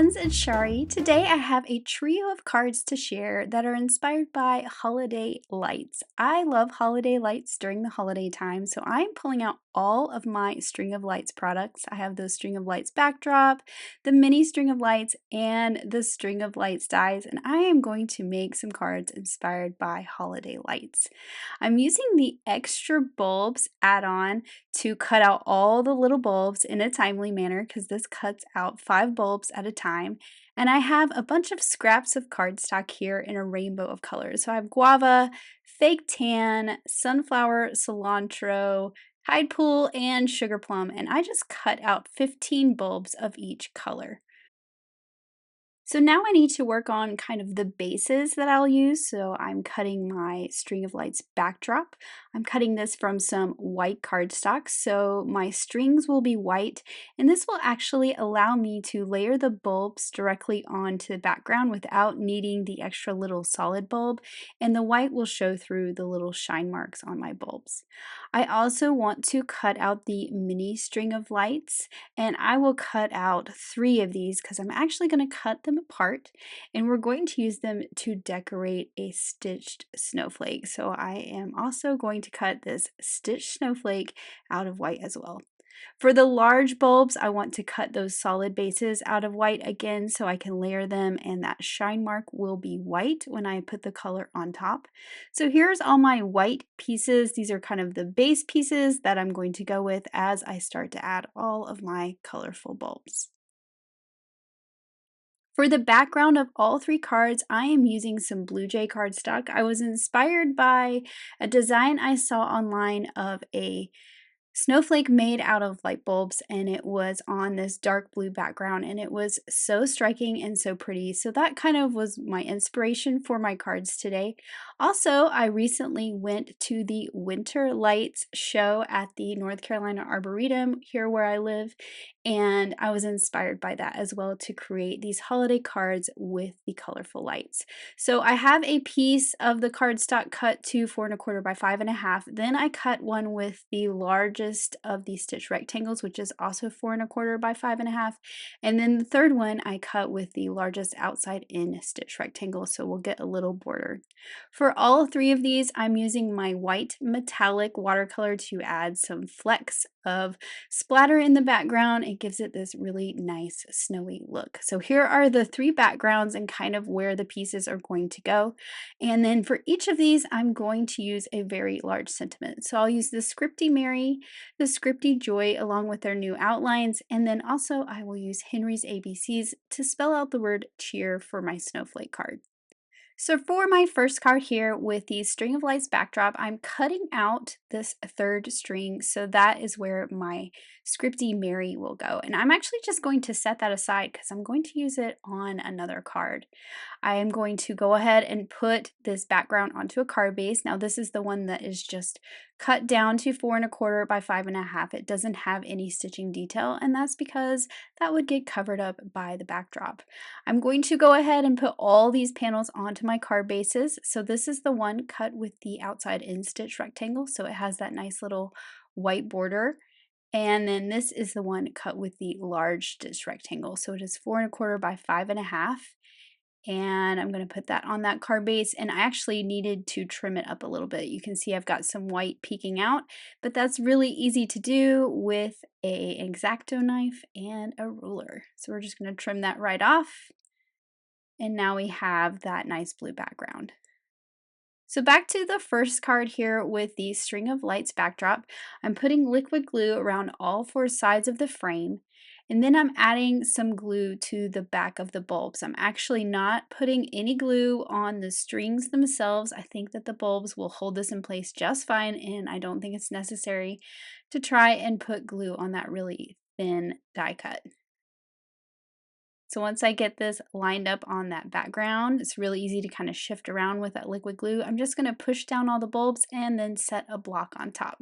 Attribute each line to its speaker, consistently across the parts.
Speaker 1: friends, it's Shari. Today I have a trio of cards to share that are inspired by holiday lights. I love holiday lights during the holiday time, so I'm pulling out all of my String of Lights products. I have the String of Lights backdrop, the mini String of Lights, and the String of Lights dies, and I am going to make some cards inspired by holiday lights. I'm using the Extra Bulbs add-on to cut out all the little bulbs in a timely manner because this cuts out 5 bulbs at a time. And I have a bunch of scraps of cardstock here in a rainbow of colors. So I have guava, fake tan, sunflower, cilantro, tide pool, and sugar plum. And I just cut out 15 bulbs of each color. So now I need to work on kind of the bases that I'll use. So I'm cutting my String of Lights backdrop. I'm cutting this from some white cardstock, so my strings will be white, and this will actually allow me to layer the bulbs directly onto the background without needing the extra little solid bulb, and the white will show through the little shine marks on my bulbs. I also want to cut out the mini String of Lights, and I will cut out 3 of these because I'm actually going to cut them apart, and we're going to use them to decorate a stitched snowflake. So I am also going to cut this stitched snowflake out of white as well. For the large bulbs, I want to cut those solid bases out of white again so I can layer them, and that shine mark will be white when I put the color on top. So here's all my white pieces. These are kind of the base pieces that I'm going to go with as I start to add all of my colorful bulbs. For the background of all 3 cards, I am using some Blue Jay cardstock. I was inspired by a design I saw online of a snowflake made out of light bulbs, and it was on this dark blue background, and it was so striking and so pretty. So that kind of was my inspiration for my cards today. Also, I recently went to the Winter Lights show at the North Carolina Arboretum here where I live, and I was inspired by that as well to create these holiday cards with the colorful lights. So I have a piece of the cardstock cut to 4¼ by 5½. Then I cut one with the largest of these stitch rectangles, which is also 4¼ by 5½. And then the third one I cut with the largest outside in stitch rectangle, so we'll get a little border. For all 3 of these, I'm using my white metallic watercolor to add some flecks of splatter in the background. It gives it this really nice snowy look. So here are the 3 backgrounds and kind of where the pieces are going to go. And then for each of these, I'm going to use a very large sentiment. So I'll use the Scripty Mary, the Scripty Joy along with their new outlines, and then also I will use Henry's ABCs to spell out the word cheer for my snowflake card. So for my first card here with the String of Lights backdrop, I'm cutting out this 3rd string, so that is where my Scripty Mary will go. And I'm actually just going to set that aside because I'm going to use it on another card. I am going to go ahead and put this background onto a card base. Now this is the one that is just cut down to 4¼ by 5½. It doesn't have any stitching detail, and that's because that would get covered up by the backdrop. I'm going to go ahead and put all these panels onto my card bases. So this is the one cut with the outside in stitch rectangle, so it has that nice little white border. And then this is the one cut with the large stitch rectangle. So it is 4¼ by 5½. And I'm going to put that on that card base, and I actually needed to trim it up a little bit. You can see I've got some white peeking out, but that's really easy to do with a X-Acto knife and a ruler. So we're just going to trim that right off, and now we have that nice blue background. So back to the first card here with the String of Lights backdrop. I'm putting liquid glue around all 4 sides of the frame, and then I'm adding some glue to the back of the bulbs. I'm actually not putting any glue on the strings themselves. I think that the bulbs will hold this in place just fine, and I don't think it's necessary to try and put glue on that really thin die cut. So once I get this lined up on that background, it's really easy to kind of shift around with that liquid glue. I'm just going to push down all the bulbs and then set a block on top.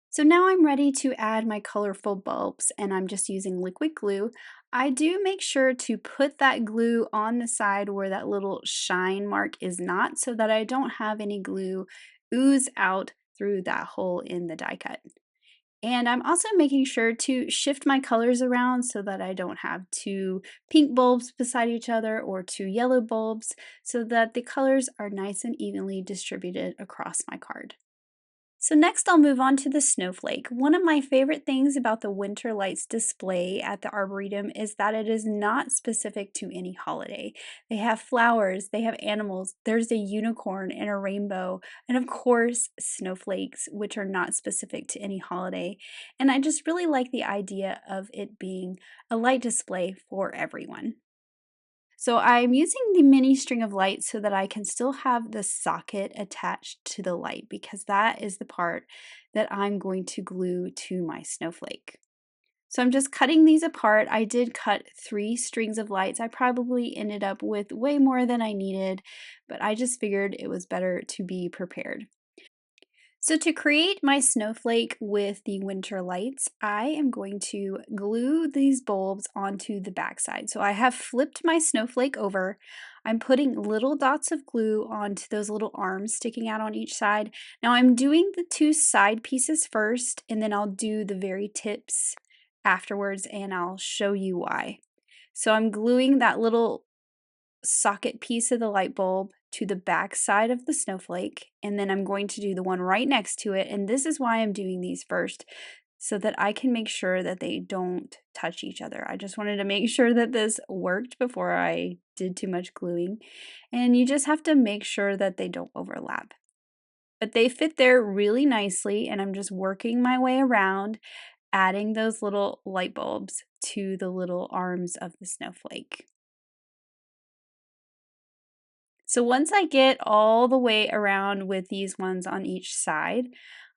Speaker 1: So now I'm ready to add my colorful bulbs, and I'm just using liquid glue. I do make sure to put that glue on the side where that little shine mark is not, so that I don't have any glue ooze out through that hole in the die cut. And I'm also making sure to shift my colors around so that I don't have two pink bulbs beside each other or two yellow bulbs, so that the colors are nice and evenly distributed across my card. So next I'll move on to the snowflake. One of my favorite things about the winter lights display at the Arboretum is that it is not specific to any holiday. They have flowers, they have animals, there's a unicorn and a rainbow, and of course snowflakes, which are not specific to any holiday. And I just really like the idea of it being a light display for everyone. So I'm using the mini string of lights so that I can still have the socket attached to the light because that is the part that I'm going to glue to my snowflake. So I'm just cutting these apart. I did cut 3 strings of lights. I probably ended up with way more than I needed, but I just figured it was better to be prepared. So to create my snowflake with the winter lights, I am going to glue these bulbs onto the backside. So I have flipped my snowflake over. I'm putting little dots of glue onto those little arms sticking out on each side. Now I'm doing the 2 side pieces first, and then I'll do the very tips afterwards, and I'll show you why. So I'm gluing that little socket piece of the light bulb to the back side of the snowflake, and then I'm going to do the one right next to it, and this is why I'm doing these first, so that I can make sure that they don't touch each other. I just wanted to make sure that this worked before I did too much gluing, and you just have to make sure that they don't overlap. But they fit there really nicely, and I'm just working my way around, adding those little light bulbs to the little arms of the snowflake. So once I get all the way around with these ones on each side,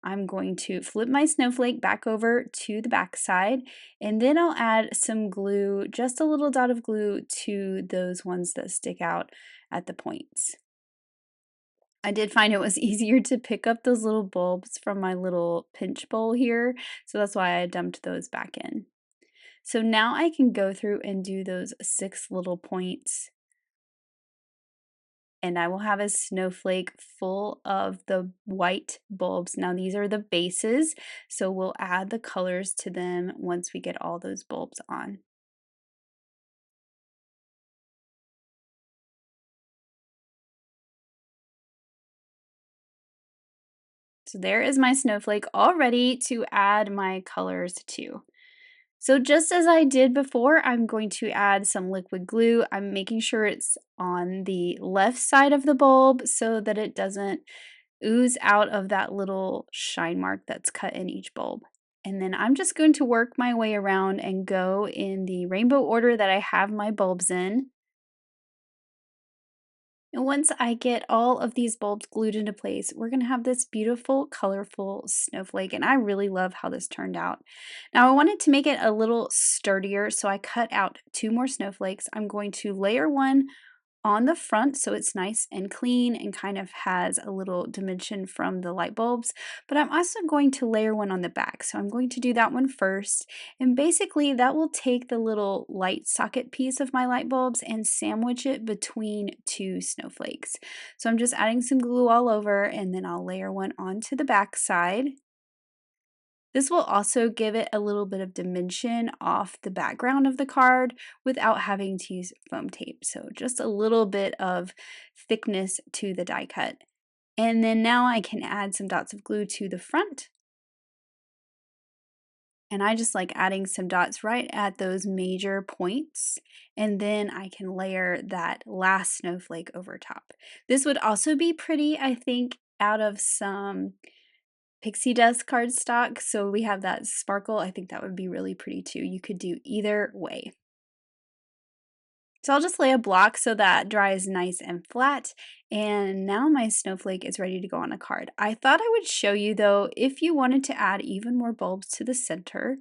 Speaker 1: I'm going to flip my snowflake back over to the back side, and then I'll add some glue, just a little dot of glue to those ones that stick out at the points. I did find it was easier to pick up those little bulbs from my little pinch bowl here, so that's why I dumped those back in. So now I can go through and do those 6 little points, and I will have a snowflake full of the white bulbs. Now these are the bases, so we'll add the colors to them once we get all those bulbs on. So there is my snowflake all ready to add my colors to. So just as I did before, I'm going to add some liquid glue. I'm making sure it's on the left side of the bulb so that it doesn't ooze out of that little shine mark that's cut in each bulb. And then I'm just going to work my way around and go in the rainbow order that I have my bulbs in. And once I get all of these bulbs glued into place, we're going to have this beautiful, colorful snowflake. And I really love how this turned out. Now I wanted to make it a little sturdier, so I cut out 2 more snowflakes. I'm going to layer one on the front so it's nice and clean and kind of has a little dimension from the light bulbs, but I'm also going to layer one on the back. So I'm going to do that one first, and basically that will take the little light socket piece of my light bulbs and sandwich it between 2 snowflakes. So I'm just adding some glue all over, and then I'll layer one onto the back side. This will also give it a little bit of dimension off the background of the card without having to use foam tape. So just a little bit of thickness to the die cut. And then now I can add some dots of glue to the front. And I just like adding some dots right at those major points. And then I can layer that last snowflake over top. This would also be pretty, I think, out of some pixie dust cardstock, so we have that sparkle. I think that would be really pretty too. You could do either way. So I'll just lay a block so that dries nice and flat, and now my snowflake is ready to go on a card. I thought I would show you though, if you wanted to add even more bulbs to the center,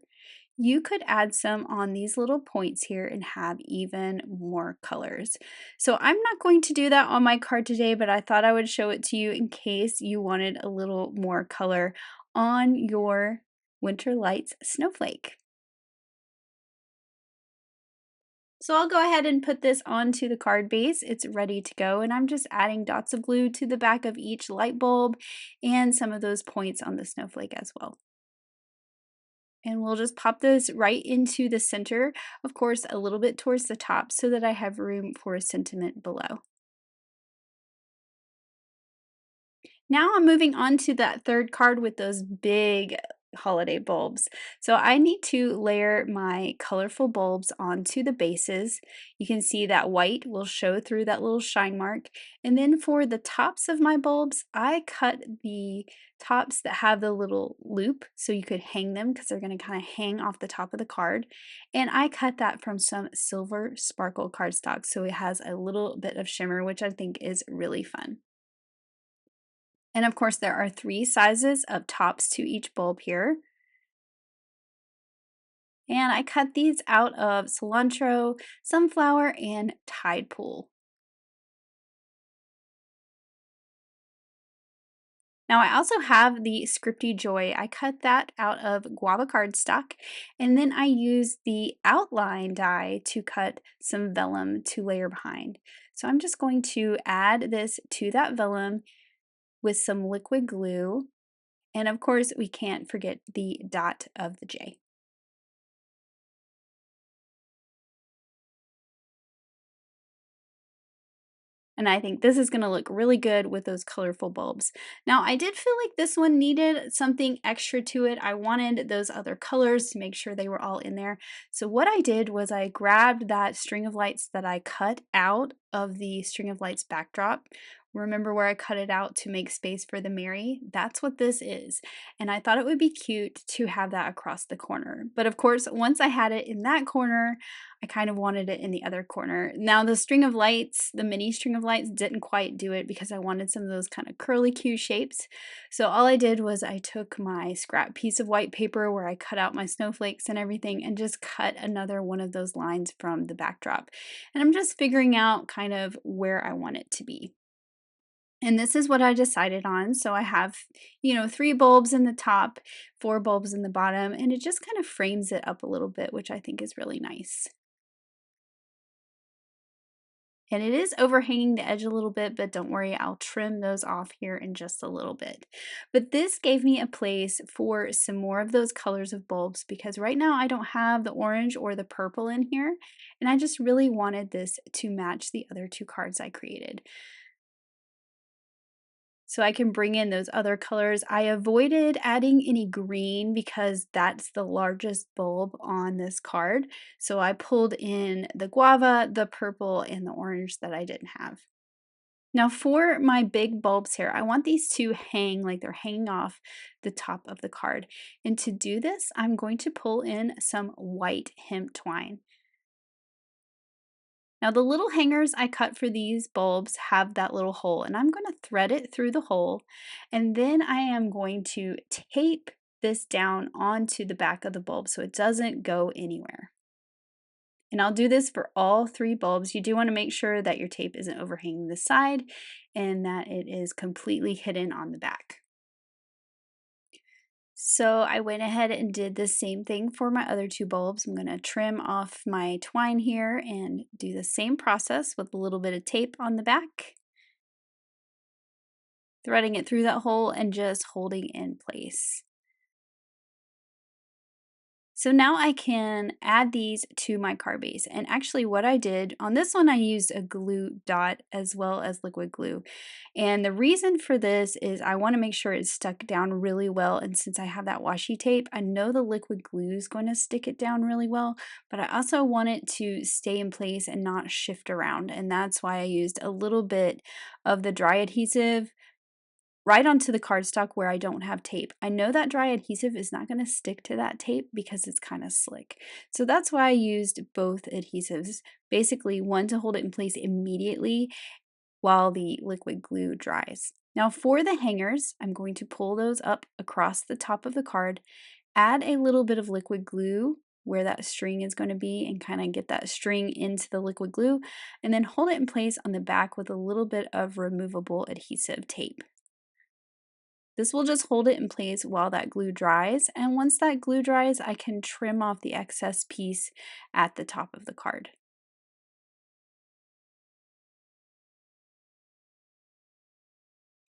Speaker 1: you could add some on these little points here and have even more colors. So I'm not going to do that on my card today, but I thought I would show it to you in case you wanted a little more color on your Winter Lights snowflake. So I'll go ahead and put this onto the card base. It's ready to go, and I'm just adding dots of glue to the back of each light bulb and some of those points on the snowflake as well. And we'll just pop this right into the center, of course, a little bit towards the top so that I have room for a sentiment below. Now I'm moving on to that third card with those big holiday bulbs. So I need to layer my colorful bulbs onto the bases. You can see that white will show through that little shine mark. And then for the tops of my bulbs, I cut the tops that have the little loop so you could hang them because they're going to kind of hang off the top of the card. And I cut that from some silver sparkle cardstock so it has a little bit of shimmer, which I think is really fun. And of course, there are 3 sizes of tops to each bulb here. And I cut these out of cilantro, sunflower, and tide pool. Now I also have the Scripty Joy. I cut that out of guava cardstock, and then I used the outline die to cut some vellum to layer behind. So I'm just going to add this to that vellum with some liquid glue, and of course we can't forget the dot of the J. And I think this is gonna look really good with those colorful bulbs. Now, I did feel like this one needed something extra to it. I wanted those other colors to make sure they were all in there. So what I did was I grabbed that string of lights that I cut out of the string of lights backdrop. Remember where I cut it out to make space for the Mary? That's what this is. And I thought it would be cute to have that across the corner. But of course, once I had it in that corner, I kind of wanted it in the other corner. Now the string of lights, the mini string of lights didn't quite do it because I wanted some of those kind of curly Q shapes. So all I did was I took my scrap piece of white paper where I cut out my snowflakes and everything and just cut another one of those lines from the backdrop. And I'm just figuring out kind of where I want it to be. And this is what I decided on. So I have, 3 bulbs in the top, 4 bulbs in the bottom, and it just kind of frames it up a little bit, which I think is really nice. And it is overhanging the edge a little bit, but don't worry, I'll trim those off here in just a little bit. But this gave me a place for some more of those colors of bulbs because right now I don't have the orange or the purple in here, and I just really wanted this to match the other 2 cards I created. So I can bring in those other colors. I avoided adding any green because that's the largest bulb on this card. So I pulled in the guava, the purple, and the orange that I didn't have. Now for my big bulbs here, I want these to hang like they're hanging off the top of the card. And to do this, I'm going to pull in some white hemp twine. Now the little hangers I cut for these bulbs have that little hole and I'm going to thread it through the hole and then I am going to tape this down onto the back of the bulb so it doesn't go anywhere. And I'll do this for all 3 bulbs. You do want to make sure that your tape isn't overhanging the side and that it is completely hidden on the back. So I went ahead and did the same thing for my other 2 bulbs. I'm going to trim off my twine here and do the same process with a little bit of tape on the back, threading it through that hole and just holding in place. So now I can add these to my card base. And actually what I did, on this one I used a glue dot as well as liquid glue. And the reason for this is I want to make sure it's stuck down really well. And since I have that washi tape, I know the liquid glue is going to stick it down really well, but I also want it to stay in place and not shift around. And that's why I used a little bit of the dry adhesive right onto the cardstock where I don't have tape. I know that dry adhesive is not going to stick to that tape because it's kind of slick. So that's why I used both adhesives. Basically, one to hold it in place immediately while the liquid glue dries. Now for the hangers, I'm going to pull those up across the top of the card, add a little bit of liquid glue where that string is going to be and kind of get that string into the liquid glue and then hold it in place on the back with a little bit of removable adhesive tape. This will just hold it in place while that glue dries, and once that glue dries, I can trim off the excess piece at the top of the card.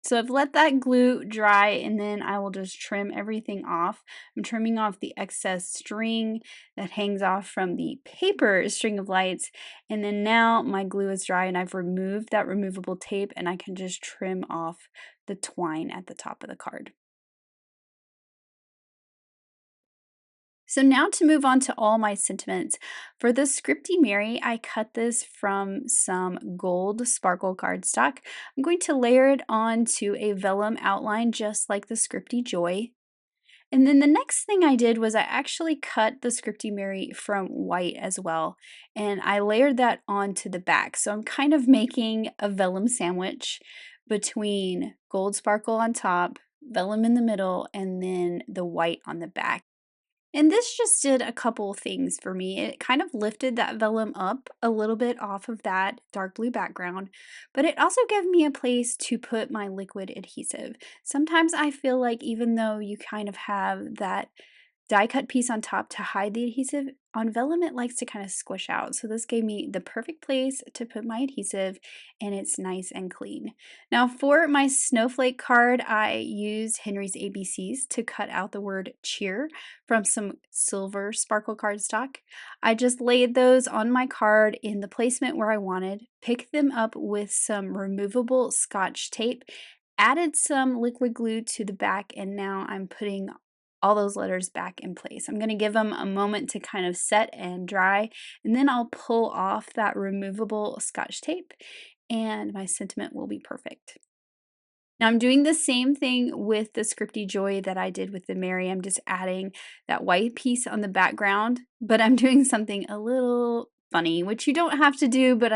Speaker 1: So I've let that glue dry and then I will just trim everything off. I'm trimming off the excess string that hangs off from the paper string of lights. And then now my glue is dry and I've removed that removable tape and I can just trim off the twine at the top of the card. So now to move on to all my sentiments. For the Scripty Mary, I cut this from some gold sparkle cardstock. I'm going to layer it onto a vellum outline just like the Scripty Joy. And then the next thing I did was I actually cut the Scripty Mary from white as well. And I layered that onto the back. So I'm kind of making a vellum sandwich between gold sparkle on top, vellum in the middle, and then the white on the back. And this just did a couple things for me. It kind of lifted that vellum up a little bit off of that dark blue background, but it also gave me a place to put my liquid adhesive. Sometimes I feel like even though you kind of have that die cut piece on top to hide the adhesive, on vellum it likes to kind of squish out. So this gave me the perfect place to put my adhesive and it's nice and clean. Now for my snowflake card, I used Henry's ABCs to cut out the word cheer from some silver sparkle cardstock. I just laid those on my card in the placement where I wanted, picked them up with some removable scotch tape, added some liquid glue to the back, and now I'm putting all those letters back in place. I'm going to give them a moment to kind of set and dry, and then I'll pull off that removable scotch tape and my sentiment will be perfect. Now I'm doing the same thing with the Scripty Joy that I did with the Mary. I'm just adding that white piece on the background, but I'm doing something a little funny, which you don't have to do, but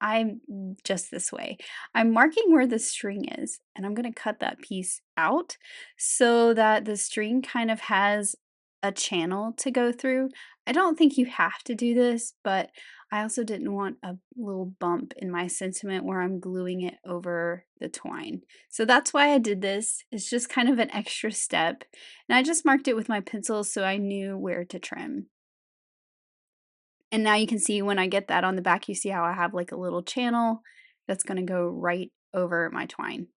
Speaker 1: I'm just this way. I'm marking where the string is, and I'm going to cut that piece out so that the string kind of has a channel to go through. I don't think you have to do this, but I also didn't want a little bump in my sentiment where I'm gluing it over the twine. So that's why I did this. It's just kind of an extra step. And I just marked it with my pencil so I knew where to trim. And now you can see when I get that on the back, you see how I have like a little channel that's going to go right over my twine.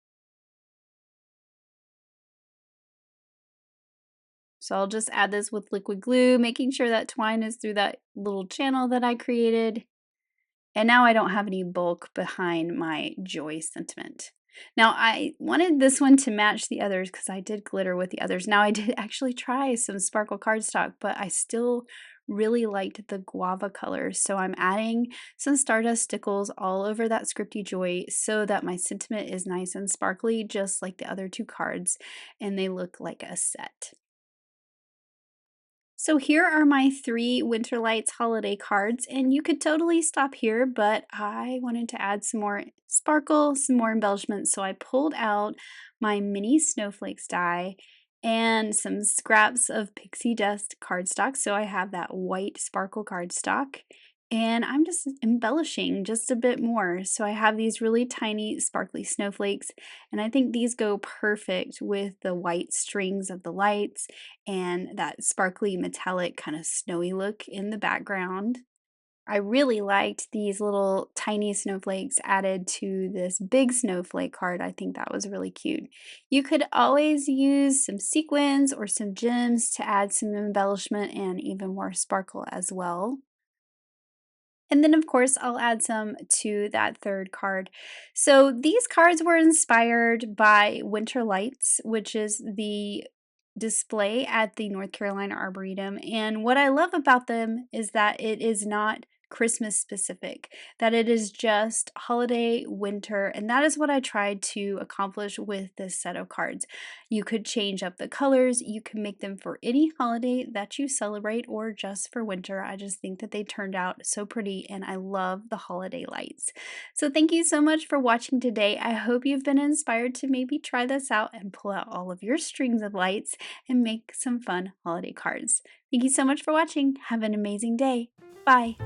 Speaker 1: So I'll just add this with liquid glue, making sure that twine is through that little channel that I created. And now I don't have any bulk behind my joy sentiment. Now I wanted this one to match the others because I did glitter with the others. Now I did actually try some sparkle cardstock, but I still really liked the guava color. So I'm adding some Stardust stickles all over that Scripty Joy so that my sentiment is nice and sparkly, just like the other two cards, and they look like a set. So here are my 3 Winter Lights holiday cards, and you could totally stop here, but I wanted to add some more sparkle, some more embellishments, so I pulled out my mini snowflakes die and some scraps of pixie dust cardstock, so I have that white sparkle cardstock. And I'm just embellishing just a bit more. So I have these really tiny sparkly snowflakes, and I think these go perfect with the white strings of the lights and that sparkly metallic kind of snowy look in the background. I really liked these little tiny snowflakes added to this big snowflake card. I think that was really cute. You could always use some sequins or some gems to add some embellishment and even more sparkle as well. And then, of course, I'll add some to that third card. So these cards were inspired by Winter Lights, which is the display at the North Carolina Arboretum. And what I love about them is that it is not Christmas specific, that it is just holiday, winter, and that is what I tried to accomplish with this set of cards. You could change up the colors, you can make them for any holiday that you celebrate or just for winter. I just think that they turned out so pretty and I love the holiday lights. So thank you so much for watching today. I hope you've been inspired to maybe try this out and pull out all of your strings of lights and make some fun holiday cards. Thank you so much for watching. Have an amazing day. Bye.